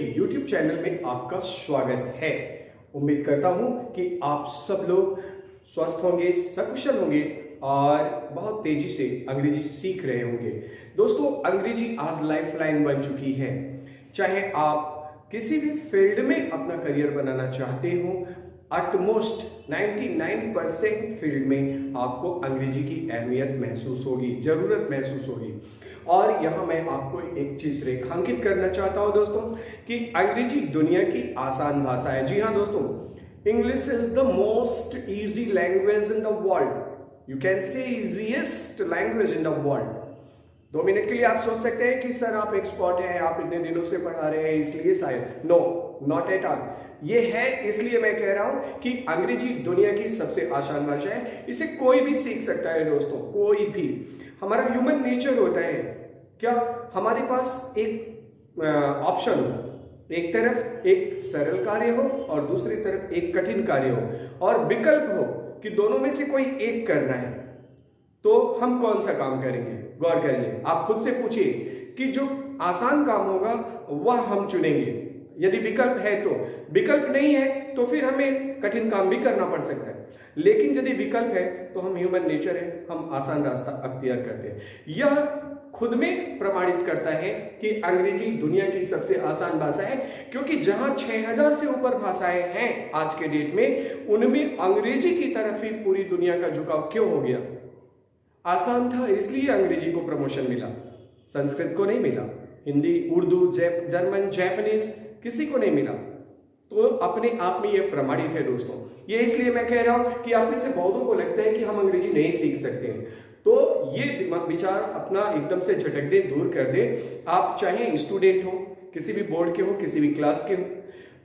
YouTube channel में आपका स्वागत है। उम्मीद करता हूं कि आप सब लोग स्वस्थ होंगे, सकुशल होंगे और बहुत तेजी से अंग्रेजी सीख रहे होंगे। दोस्तों, अंग्रेजी आज लाइफलाइन बन चुकी है। चाहे आप किसी भी फील्ड में अपना करियर बनाना चाहते हो, एटमोस्ट 99% फील्ड में आपको अंग्रेजी की अहमियत महसूस होगी, जरूरत महसूस होगी। और यहाँ मैं आपको एक चीज रेखांकित करना चाहता हूँ दोस्तों कि अंग्रेजी दुनिया की आसान भाषा है। जी हाँ दोस्तों, English is the most easy language in the world. You can say easiest language in the world. 2 minute के लिए आप सोच सकते हैं कि सर आप एक्सपर्ट हैं, आप इतने दिनों से पढ़ा रहे हैं इसलिए शायद। No, not at all. ये है इसलिए मैं कह रहा हूं कि अंग्रेजी दुनिया की सबसे आसान भाषा है। इसे कोई भी सीख सकता है दोस्तों, कोई भी। हमारा ह्यूमन नेचर होता है क्या, हमारे पास एक ऑप्शन हो, एक तरफ एक सरल कार्य हो और दूसरी तरफ एक कठिन कार्य हो, और विकल्प हो कि दोनों में से कोई एक करना है, तो हम कौन सा काम करेंगे? गौर करिए, आप खुद से पूछिए कि जो आसान काम होगा वह हम चुनेंगे यदि विकल्प है तो। विकल्प नहीं है तो फिर हमें कठिन काम भी करना पड़ सकता है। लेकिन यदि विकल्प है तो हम ह्यूमन नेचर है, हम आसान रास्ता अख्तियार करते हैं। यह खुद में प्रमाणित करता है कि अंग्रेजी दुनिया की सबसे आसान भाषा है, क्योंकि जहां 6000 से ऊपर भाषाएं हैं आज के डेट में, उनमें अंग्रेजी की तरफ ही पूरी दुनिया का झुकाव क्यों हो गया? आसान था इसलिए अंग्रेजी को प्रमोशन मिला, संस्कृत को नहीं मिला, हिंदी, उर्दू, जर्मन, जापानीज किसी को नहीं मिला। तो अपने आप में यह प्रमाणित है दोस्तों। ये इसलिए मैं कह रहा हूं कि आप में से बहुतों को लगता है कि हम अंग्रेजी नहीं सीख सकते हैं, तो ये विचार अपना एकदम से झटक दे, दूर कर दे। आप चाहे स्टूडेंट हो, किसी भी बोर्ड के हो, किसी भी क्लास के हो,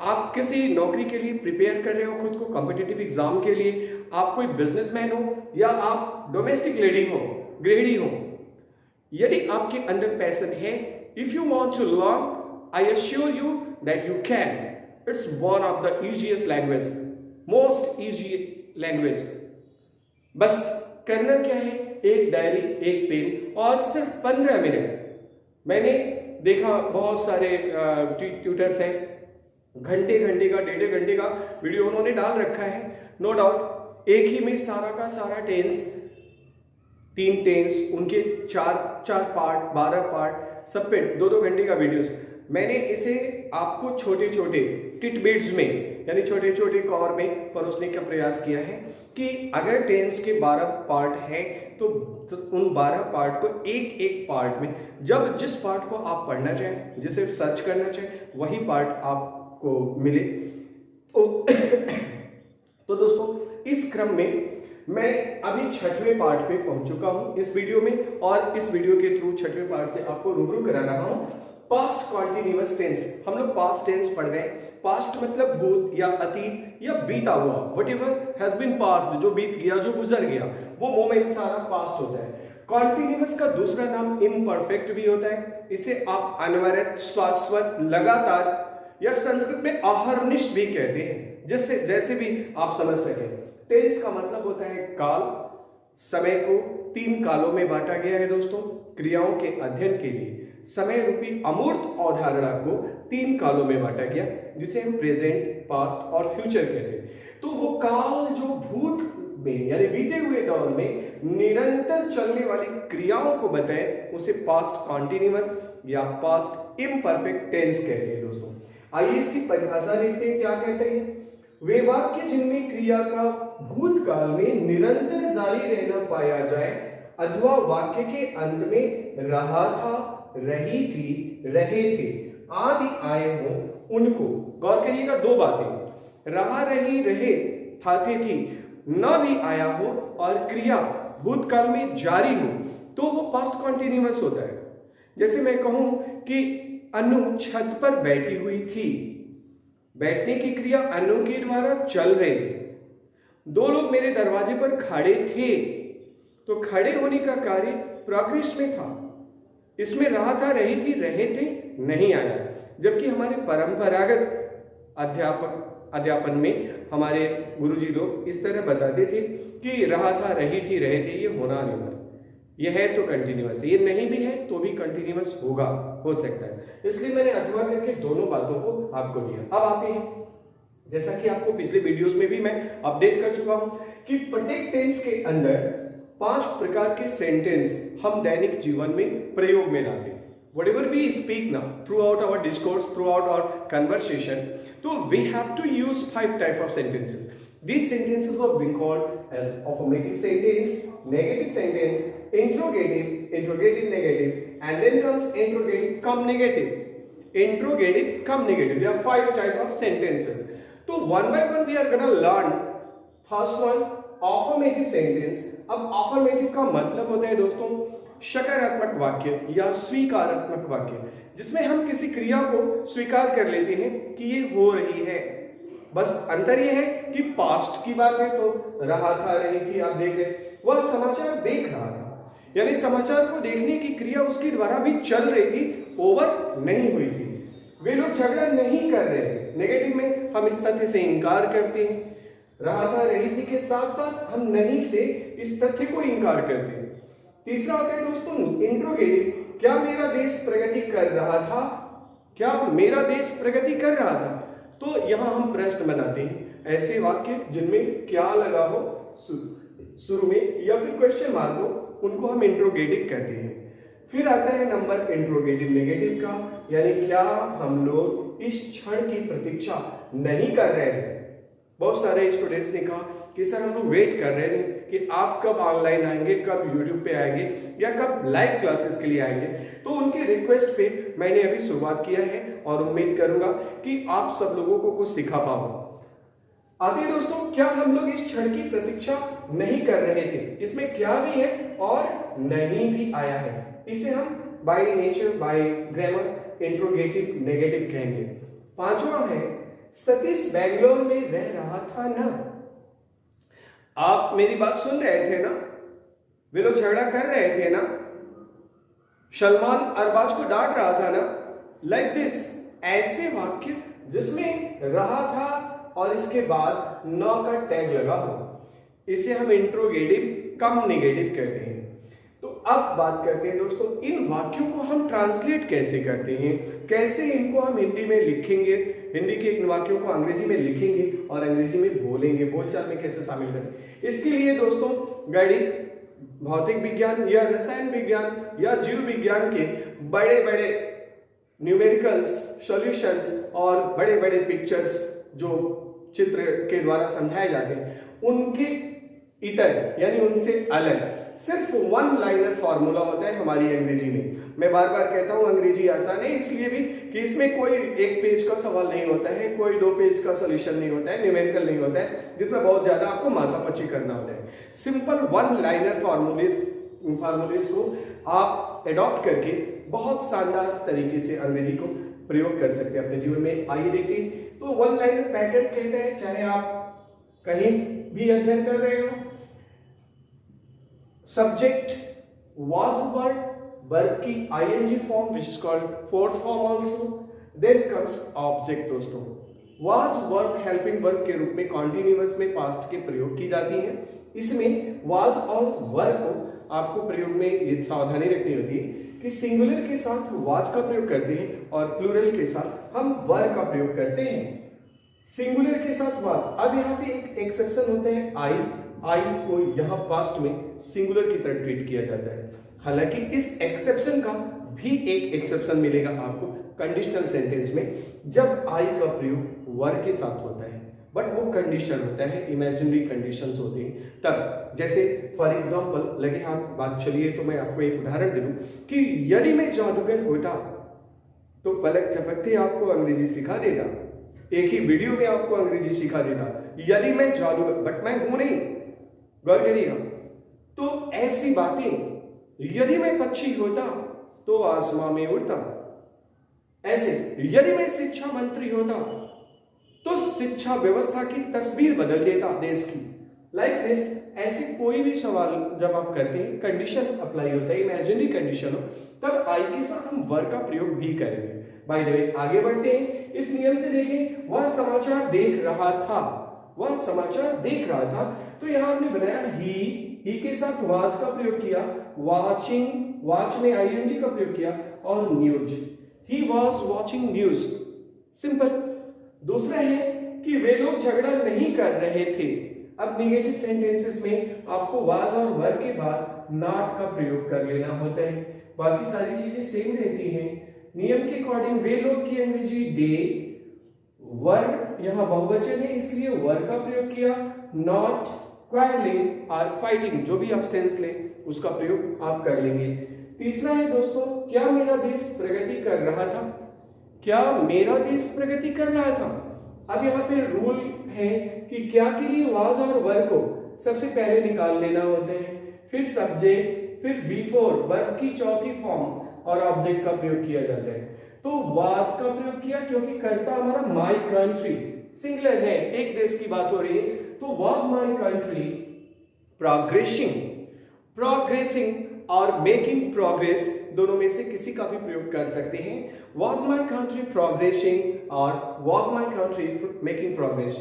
आप किसी नौकरी के लिए प्रिपेयर कर रहे हो खुद को, कॉम्पिटिटिव एग्जाम के लिए, आप कोई बिजनेसमैन हो या आप डोमेस्टिक लेडी हो, गृहिणी हो, यदि आपके अंदर पैशन है, if you want to learn, I assure you that you can. It's one of the easiest language, most easy language. बस करना क्या है, एक डायरी, एक पेन और सिर्फ 15 मिनट। मैंने देखा बहुत सारे ट्यूटर्स हैं, घंटे घंटे का, डेढ़ घंटे का वीडियो उन्होंने डाल रखा है। नो डाउट एक ही में सारा का सारा टेंस, 3 टेंस, उनके 4 पार्ट, 12 पार्ट, सब पे 2-2 घंटे का वीडियोस। मैंने इसे आपको छोटे छोटे टिटबिट्स में, यानी छोटे छोटे कवर में परोसने का प्रयास किया है कि अगर टेंस के 12 पार्ट हैं तो उन 12 पार्ट को एक एक पार्ट में, जब जिस पार्ट को आप पढ़ना चाहें, जिसे सर्च करना चाहें, वही पार्ट आपको मिले। तो दोस्तों, इस क्रम में मैं अभी 6वें पार्ट पे पहुंच चुका हूं इस वीडियो में, और इस वीडियो के थ्रू 6वें पार्ट से आपको रूबरू करा रहा हूं पास्ट कॉन्टिन्यूअस टेंस। हम लोग पास्ट टेंस पढ़ रहे हैं। पास्ट मतलब भूत या अतीत या बीता हुआ, व्हाटएवर हैज बीन पास्ट, जो बीत गया, जो गुजर गया, वो मोमेंट सारा पास्ट होता है। कॉन्टिन्यूअस का दूसरा नाम इम्परफेक्ट भी होता है। इसे आप अनवरत, शाश्वत, लगातार या संस्कृत में अहर्निश भी कहते हैं, जैसे भी आप समझ सके। टेंस का मतलब होता है काल। समय को 3 कालों में बांटा गया है दोस्तों। क्रियाओं के अध्ययन के लिए समय रूपी अमूर्त अवधारणा को 3 कालों में बांटा गया, जिसे हम प्रेजेंट, पास्ट और फ्यूचर कहते हैं। तो वो काल जो भूत में यानी बीते हुए दौर में निरंतर चलने वाली क्रियाओं को बताए, उसे पास्ट कॉन्टिन्यूअस या पास्ट इम्परफेक्ट टेंस कहते हैं दोस्तों। आइए इसकी परिभाषा देखते हैं, क्या कहते हैं। वे वाक्य जिनमें क्रिया का भूतकाल में निरंतर जारी रहना पाया जाए, अथवा वाक्य के अंत में रहा था, रही थी, रहे थे आदि आए हो, उनको। गौर करिएगा, 2 बातें, रहा, रही, रहे, था, थे, थी, न भी आया हो और क्रिया भूतकाल में जारी हो, तो वो पास्ट कॉन्टिन्यूअस होता है। जैसे मैं कहूं कि अनु छत पर बैठी हुई थी, बैठने की क्रिया अनु के द्वारा चल रही थी। 2 लोग मेरे दरवाजे पर खड़े थे, तो खड़े होने का कार्य प्रोग्रेस में था। इसमें रहा था, रही थी, रहे थे नहीं आया। जबकि हमारे परंपरागत अध्यापन में हमारे गुरुजी लोग इस तरह बताते थे कि रहा था, रही थी, रहे थे, ये होना नहीं वाला, ये है तो कंटिन्यूअस है, ये नहीं भी है तो भी कंटिन्यूअस होगा, हो सकता है। इसलिए मैंने अथवा करके दोनों बातों को आपको दिया। अब आते हैं, जैसा कि आपको पिछले वीडियोस में भी मैं अपडेट कर चुका हूं कि प्रत्येक टेंस के अंदर 5 प्रकार के सेंटेंस हम दैनिक जीवन में प्रयोग में लाते हैं। Whatever we speak now throughout our discourse, throughout our conversation, so we have to use 5 type of sentences. These sentences are being called as affirmative sentence, negative sentence, interrogative, interrogative negative, and then comes interrogative cum negative. Interrogative cum negative. There are 5 type of sentences. So one by one we are gonna learn. First one, affirmative sentence. अब affirmative का मतलब होता है दोस्तों सकारात्मक वाक्य या स्वीकारात्मक वाक्य, जिसमें हम किसी क्रिया को स्वीकार कर लेते हैं कि ये हो रही है। बस अंतर ये है कि पास्ट की बात है तो रहा था, रही थी, आप देख रहे, वह समाचार देख रहा था, यानी समाचार को देखने की क्रिया उसके द्वारा भी चल रही थी, ओवर नहीं हुई थी। वे लोग झगड़ा नहीं कर रहे थे। नेगेटिव में हम इस तथ्य से इनकार करते हैं, रहा था, रही थी के साथ साथ हम नहीं से इस तथ्य को इनकार करते हैं। तीसरा होता है दोस्तों इंट्रोगेटिव, क्या मेरा देश प्रगति कर रहा था, क्या मेरा देश प्रगति कर रहा था। तो यहां हम प्रश्न बनाते हैं, ऐसे वाक्य जिनमें क्या लगा हो शुरू में या फिर क्वेश्चन मार्क हो, उनको हम इंट्रोगेटिव कहते हैं। फिर आता है नंबर इंट्रोगेटिव नेगेटिव का, यानी क्या हम लोग इस क्षण की प्रतीक्षा नहीं कर रहे थे। बहुत सारे स्टूडेंट्स ने कहा कि सर हम लोग वेट कर रहे हैं कि आप कब ऑनलाइन आएंगे, कब यूट्यूब पे आएंगे या कब लाइव क्लासेस के लिए आएंगे। तो उनके रिक्वेस्ट पे मैंने अभी शुरुआत किया है और उम्मीद करूंगा कि आप सब लोगों को कुछ सिखा पाऊंगा। आते हैं दोस्तों, क्या हम लोग इस क्षण की प्रतीक्षा नहीं कर रहे थे, इसमें क्या भी है और नहीं भी आया है, इसे हम by nature by grammar interrogative negative कहेंगे। पांचवा है सतीश बेंगलोर में रह रहा था ना। आप मेरी बात सुन रहे थे ना, वे लोग झगड़ा कर रहे थे ना, सलमान अरबाज को डांट रहा था ना, लाइक दिस। ऐसे वाक्य जिसमें रहा था और इसके बाद न का टैग लगा हो, इसे हम इंट्रोगेटिव कम नेगेटिव कहते हैं। तो अब बात करते हैं दोस्तों, इन वाक्यों को हम ट्रांसलेट कैसे करते हैं, कैसे इनको हम हिंदी में लिखेंगे, हिंदी के इन वाक्यों को अंग्रेजी में लिखेंगे और अंग्रेजी में बोलेंगे, बोलचाल में कैसे शामिल करें। इसके लिए दोस्तों गणित, भौतिक विज्ञान या रसायन विज्ञान या जीव विज्ञान के बड़े बड़े न्यूमेरिकल्स सॉल्यूशंस और बड़े बड़े पिक्चर्स जो चित्र के द्वारा समझाए जाते हैं, उनके इतर यानी उनसे अलग सिर्फ 1 लाइनर फॉर्मूला होता है हमारी अंग्रेजी में। मैं बार बार कहता हूं अंग्रेजी आसान है इसलिए भी कि इसमें कोई 1 पेज का सवाल नहीं होता है, कोई 2 पेज का सॉल्यूशन नहीं होता है, न्यूमेरिकल नहीं होता है जिसमें बहुत ज्यादा आपको माथापच्ची करना होता है। सिंपल 1 लाइनर फॉर्मूलेज को आप एडॉप्ट करके बहुत शानदार तरीके से अंग्रेजी को प्रयोग कर सकते हैं अपने जीवन में। आइए देखते हैं। तो 1 लाइनर पैटर्न कहते हैं, चाहे आप कहीं भी अध्ययन कर रहे हो, सब्जेक्ट was verb की ing form which is called fourth form also, then comes object दोस्तों। was verb helping verb के रूप में continuous में past के प्रयोग की जाती है। इसमें was और verb को आपको प्रयोग में ये सावधानी रखनी होती है कि सिंगुलर के साथ was का प्रयोग करते हैं और प्लूरल के साथ हम verb का प्रयोग करते हैं। सिंगुलर के साथ was, अब यहाँ पे एक एक्सेप्शन होता है आई को यहाँ पास्ट में सिंगुलर की तरह ट्रीट किया जाता है। हालांकि इस एक्सेप्शन का भी एक एक्सेप्शन मिलेगा आपको कंडीशनल सेंटेंस में, जब आई का प्रयोग वर्ब के साथ होता है, बट वो कंडीशन होता है, इमेजिनरी कंडीशंस होते हैं तब। जैसे फॉर एग्जांपल लगे हाथ बात चलिए तो मैं आपको एक उदाहरण दे दूं कि यदि मैं जादूगर होता तो पलक झपकते आपको अंग्रेजी सिखा देता, एक ही वीडियो में आपको अंग्रेजी सिखा देता। यदि मैं जादूगर, बट मैं हूं नहीं, गौर करिएगा। तो ऐसी बातें, यदि मैं पक्षी होता तो आसमां में उड़ता, ऐसे यदि मैं शिक्षा मंत्री होता तो शिक्षा व्यवस्था की तस्वीर बदल देता देश की, लाइक दिस। ऐसे कोई भी सवाल जब आप करते हैं, कंडीशन अप्लाई होता है, इमेजिनरी कंडीशन हो, तब आई के साथ हम वर्ब का प्रयोग भी करेंगे। बाय द वे आगे बढ़ते हैं। इस नियम से देखें, वह समाचार देख रहा था, वह समाचार देख रहा था, तो यहां हमने बनाया ही के साथ वाज का प्रयोग किया, वाचिंग, वाच में आईएनजी का प्रयोग किया और news. He was watching news, simple. दूसरा है कि वे लोग झगड़ा नहीं कर रहे थे। अब निगेटिव सेंटेंसेस में आपको वाज और वर के बाद नॉट का प्रयोग कर लेना होता है, बाकी सारी चीजें सेम रहती हैं। नियम के अकॉर्डिंग वे लोग की अंग्रेजी दे, वर यहां बहुवचन है इसलिए वर का प्रयोग किया, नॉट, क्वारलिंग और फाइटिंग, जो भी आप सेंस ले उसका प्रयोग आप कर लेंगे। तीसरा है दोस्तों, क्या मेरा देश प्रगति कर रहा था, क्या मेरा देश प्रगति कर रहा था। अब यहाँ पे रूल है कि क्या के लिए वाज और वर को सबसे पहले निकाल लेना होता है, फिर सब्जेक्ट, फिर V4 वर्ब की चौथी फॉर्म और ऑब्जेक्ट का प्रयोग किया जाता है। तो वाज का प्रयोग किया क्योंकि कर्ता हमारा माय कंट्री सिंगुलर है, एक देश की बात हो रही है, तो वाज माय कंट्री प्रोग्रेसिंग और मेकिंग प्रोग्रेस, दोनों में से किसी का भी प्रयोग कर सकते हैं। वाज माय कंट्री प्रोग्रेसिंग और was my country making progress.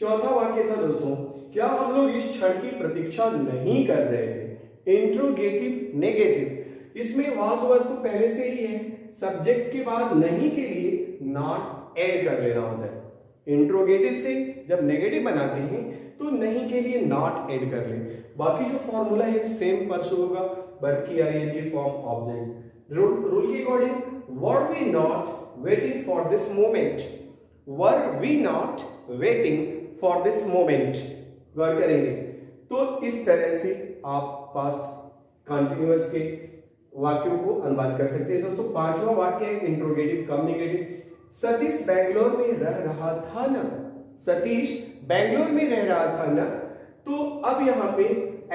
चौथा वाक्य था दोस्तों, क्या हम लोग इस क्षण की प्रतीक्षा नहीं कर रहे थे, इंट्रोगेटिव नेगेटिव। इसमें वाज वर्ब तो पहले से ही है, सब्जेक्ट के बाद नहीं के लिए नॉट ऐड कर लेना होता है। इंट्रोगेटिव से जब नेगेटिव बनाते हैं तो नहीं के लिए नॉट ऐड कर ले, बाकी जो फॉर्मूला है सेम परसों होगा, वर्ब की आईएनजी फॉर्म ऑब्जेक्ट। रूल के according were we not waiting for this moment, were we not waiting for this moment work करेंगे। तो इस तरह से आप पास्ट कंटिन्यूअस के वाक्यों को अनुवाद कर सकते हैं। दोस्तों पांचवा वाक्य है इंट्रोगेटिव कम नेगेटिव। सतीश बैंगलोर में रह रहा था ना, सतीश बैंगलोर में रह रहा था ना। तो अब यहाँ पे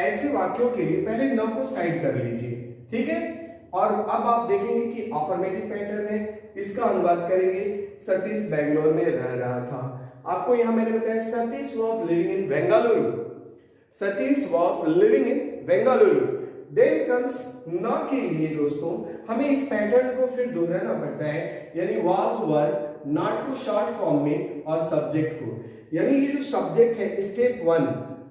ऐसे वाक्यों के लिए पहले न को साइड कर लीजिए, ठीक है। और अब आप देखेंगे कि अफर्मेटिव पैटर्न है, इसका अनुवाद करेंगे सतीश बैंगलोर में रह रहा था। आपको यहां मैंने बताया Satish was living in Bengaluru, Satish was living in Bengaluru. Then comes न के लिए दोस्तों हमें इस पैटर्न को फिर दोहराना पड़ता है, यानी वाज वर नॉट को शॉर्ट फॉर्म में और सब्जेक्ट को, यानी ये जो सब्जेक्ट है स्टेप 1,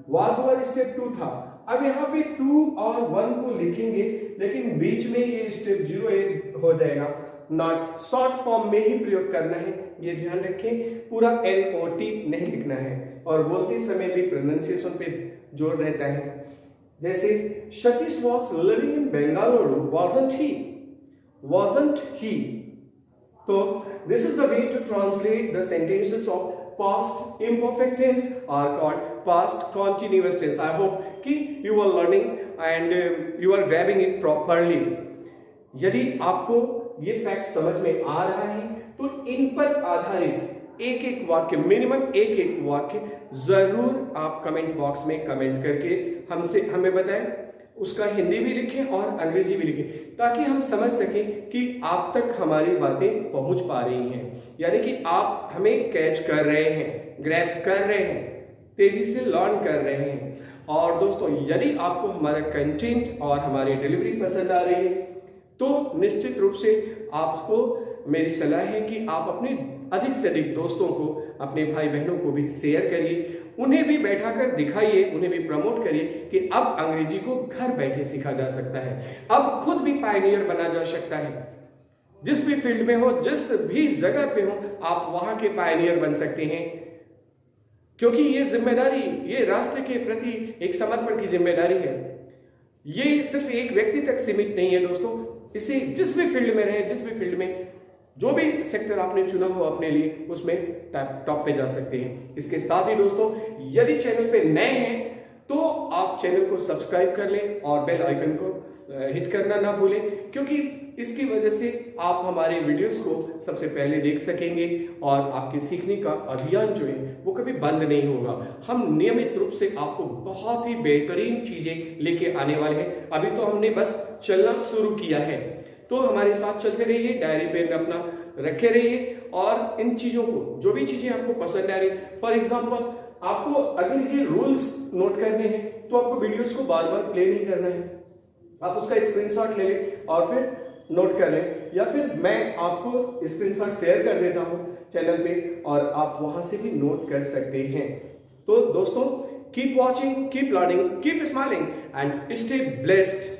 वाज वर स्टेप 2 था। अब यहाँ पे 2 और 1 को लिखेंगे, लेकिन बीच में ये स्टेप 0 हो जाएगा, नॉट शॉर्ट फॉर्म में ही प्रयोग करना है, ये ध्यान रखें। पूरा NOT नहीं लिखना है, और बोलते समय भी प्रोनाउंसिएशन पे जोर रहता है। जैसे Satish was living in Bengaluru, wasn't he। तो this is the way to translate the sentences of past imperfect tense are called past continuous tense। I hope कि you are learning and you are grabbing it properly। यदि आपको ये fact समझ में आ रहा है तो इन पर आधारित एक एक वाक्य, मिनिमम एक एक वाक्य जरूर आप कमेंट बॉक्स में कमेंट करके हमें बताएं। उसका हिंदी भी लिखें और अंग्रेजी भी लिखें, ताकि हम समझ सकें कि आप तक हमारी बातें पहुंच पा रही हैं, यानी कि आप हमें कैच कर रहे हैं, ग्रैब कर रहे हैं, तेजी से लर्न कर रहे हैं। और दोस्तों यदि आपको हमारा कंटेंट और हमारी डिलीवरी पसंद आ रही है तो निश्चित रूप से आपको मेरी सलाह है कि आप अपने अधिक से अधिक दोस्तों को, अपने भाई बहनों को भी शेयर करिए, उन्हें भी बैठाकर दिखाइए, उन्हें भी प्रमोट करिए कि अब अंग्रेजी को घर बैठे सीखा जा सकता है, अब खुद भी पायनियर बना जा सकता है। जिस भी फील्ड में हो, जिस भी जगह पे हो, आप वहां के पायनियर बन सकते हैं, क्योंकि ये जिम्मेदारी, ये राष्ट्र के प्रति एक समर्पण की जिम्मेदारी है। ये सिर्फ एक व्यक्ति तक सीमित नहीं है दोस्तों, इसे जिस भी फील्ड में रहे, जिस भी फील्ड में जो भी सेक्टर आपने चुना हो अपने लिए, उसमें टॉप पे जा सकते हैं। इसके साथ ही दोस्तों यदि चैनल पे नए हैं तो आप चैनल को सब्सक्राइब कर लें और बेल आइकन को हिट करना ना भूलें, क्योंकि इसकी वजह से आप हमारे वीडियोस को सबसे पहले देख सकेंगे और आपके सीखने का अभियान जो है वो कभी बंद नहीं होगा। हम नियमित रूप से आपको बहुत ही बेहतरीन चीजें लेके आने वाले हैं। अभी तो हमने बस चलना शुरू किया है, तो हमारे साथ चलते रहिए, डायरी पेन अपना रखे रहिए और इन चीजों को, जो भी चीजें आपको पसंद आ रही, फॉर एग्जाम्पल आपको अगर ये रूल्स नोट करने हैं तो आपको वीडियोस को बार बार प्ले नहीं करना है, आप उसका स्क्रीनशॉट ले लें और फिर नोट कर लें, या फिर मैं आपको स्क्रीनशॉट शेयर कर देता हूं चैनल पे और आप वहां से भी नोट कर सकते हैं। तो दोस्तों keep watching, keep learning, keep smiling and stay blessed.